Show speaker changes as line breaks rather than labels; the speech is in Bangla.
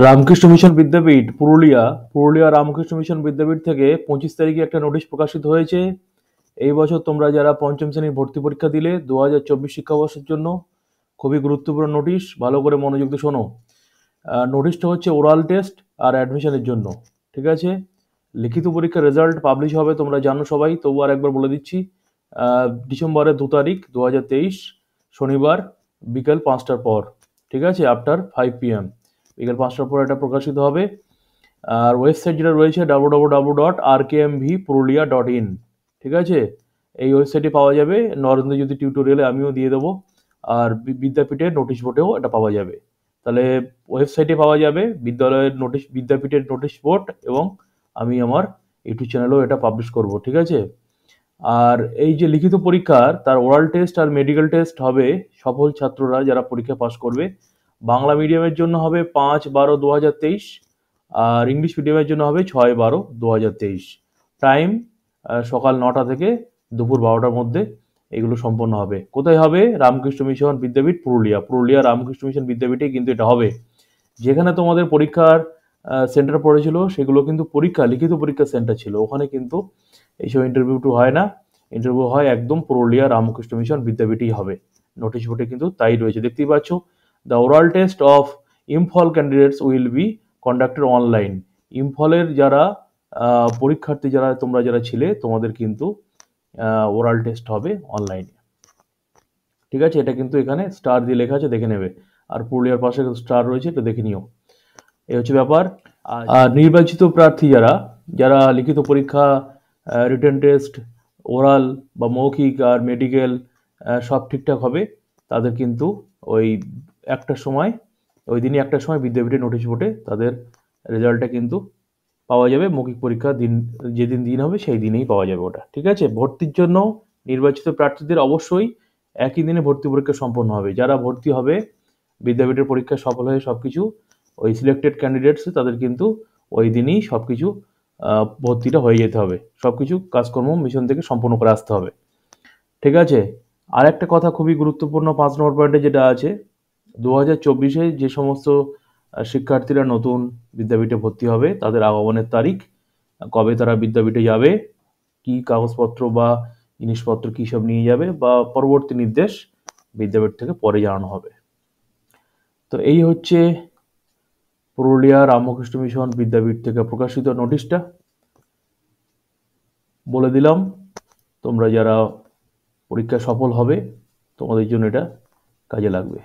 রামকৃষ্ণ মিশন বিদ্যাপীঠ পুরুলিয়া রামকৃষ্ণ মিশন বিদ্যাপীঠ থেকে 25 তারিখে একটা নোটিশ প্রকাশিত হয়েছে। এই বছর তোমরা যারা পঞ্চম শ্রেণীর ভর্তি পরীক্ষা দিলে 2024 শিক্ষাবর্ষের জন্য খুবই গুরুত্বপূর্ণ নোটিশ, ভালো করে মনোযোগ দিয়ে শোনো। নোটিশটা হচ্ছে ওরাল টেস্ট আর অ্যাডমিশনের জন্য, ঠিক আছে। লিখিত পরীক্ষার রেজাল্ট পাবলিশ হবে তোমরা জানো সবাই, তবু আর একবার বলে দিচ্ছি। ডিসেম্বরের 2 তারিখ 2023 শনিবার বিকেল 5টার পর, ঠিক আছে, আফটার 5 PM বিকেল 5টার পর এটা প্রকাশিত হবে। আর ওয়েবসাইট যেটা রয়েছে www.rkmvpurulia.in, ঠিক আছে। এই ওয়েবসাইটে পাওয়া যাবে। নরেন্দ্রজ্যোতি টিউটোরিয়ালে আমিও দিয়ে দেবো, আর বিদ্যাপীঠের নোটিশ বোর্ডেও এটা পাওয়া যাবে। তাহলে ওয়েবসাইটে পাওয়া যাবে বিদ্যালয়ের নোটিশ, বিদ্যাপীঠের নোটিশ বোর্ড, এবং আমি আমার ইউটিউব চ্যানেলেও এটা পাবলিশ করব, ঠিক আছে। আর এই যে লিখিত পরীক্ষার তার ওরাল টেস্ট আর মেডিকেল টেস্ট হবে সফল ছাত্ররা যারা পরীক্ষা পাস করবে। বাংলা মিডিয়ামের জন্য হবে 5/12/2023, আর ইংলিশ মিডিয়ামের জন্য হবে 6/12/2023। টাইম সকাল 9টা থেকে দুপুর 12টার মধ্যে এগুলো সম্পন্ন হবে। কোথায় হবে? রামকৃষ্ণ মিশন বিদ্যাপীঠ পুরুলিয়া রামকৃষ্ণ মিশন বিদ্যাপীঠে কিন্তু এটা হবে। যেখানে তোমাদের পরীক্ষার সেন্টার পড়েছিল সেগুলো কিন্তু লিখিত পরীক্ষার সেন্টার ছিল, ওখানে কিন্তু এইসব ইন্টারভিউ হয় না। ইন্টারভিউ হয় একদম পুরুলিয়া রামকৃষ্ণ মিশন বিদ্যাপীঠেই হবে। নোটিশ বোর্ডে কিন্তু তাই রয়েছে, দেখতেই পাচ্ছ। The oral test of Imphal candidates will be conducted online. ইম্ফলের যারা পরীক্ষার্থী তোমরা যারা ছিলে, তোমাদের কিন্তু ওরাল টেস্ট হবে অনলাইনে, ঠিক আছে। এটা কিন্তু এখানে স্টার দিয়ে লেখা আছে, দেখে নেবে। আর পুরুলিয়ার পাশে স্টার রয়েছে, এটা দেখে নিও। এই হচ্ছে ব্যাপার। আর নির্বাচিত প্রার্থী যারা লিখিত পরীক্ষা, রিটেন টেস্ট, ওরাল বা মৌখিক আর মেডিকেল সব ঠিকঠাক হবে, তাদের কিন্তু ওই ওই দিনই একটার সময় বিদ্যাপীঠের নোটিশ বোর্ডে তাদের রেজাল্টটা কিন্তু পাওয়া যাবে। মৌখিক পরীক্ষার দিন দিন হবে সেই দিনেই পাওয়া যাবে ওটা, ঠিক আছে। ভর্তির জন্য নির্বাচিত প্রার্থীদের অবশ্যই একই দিনে ভর্তি পরীক্ষা সম্পন্ন হবে। যারা ভর্তি হবে বিদ্যাপীঠের পরীক্ষা সফল হয়ে সবকিছু, ওই সিলেক্টেড ক্যান্ডিডেটস, তাদের কিন্তু ওই দিনই সবকিছু ভর্তিটা হয়ে যেতে হবে। সবকিছু কাজকর্ম মিশন থেকে সম্পন্ন করে আসতে হবে, ঠিক আছে। আর একটা কথা খুবই গুরুত্বপূর্ণ 5 নম্বর পয়েন্টে যেটা আছে, 2024-এ যে সমস্ত শিক্ষার্থীরা নতুন বিদ্যাপীঠে ভর্তি হবে তাদের আগমনের তারিখ, কবে তারা বিদ্যাপীঠে যাবে, কি কাগজপত্র বা জিনিসপত্র কী সব নিয়ে যাবে, বা পরবর্তী নির্দেশ বিদ্যাপীঠ থেকে পরে জানানো হবে। তো এই হচ্ছে পুরুলিয়া রামকৃষ্ণ মিশন বিদ্যাপীঠ থেকে প্রকাশিত নোটিশটা। বলে দিলাম, তোমরা যারা পরীক্ষা সফল হবে তোমাদের জন্য এটা কাজে লাগবে।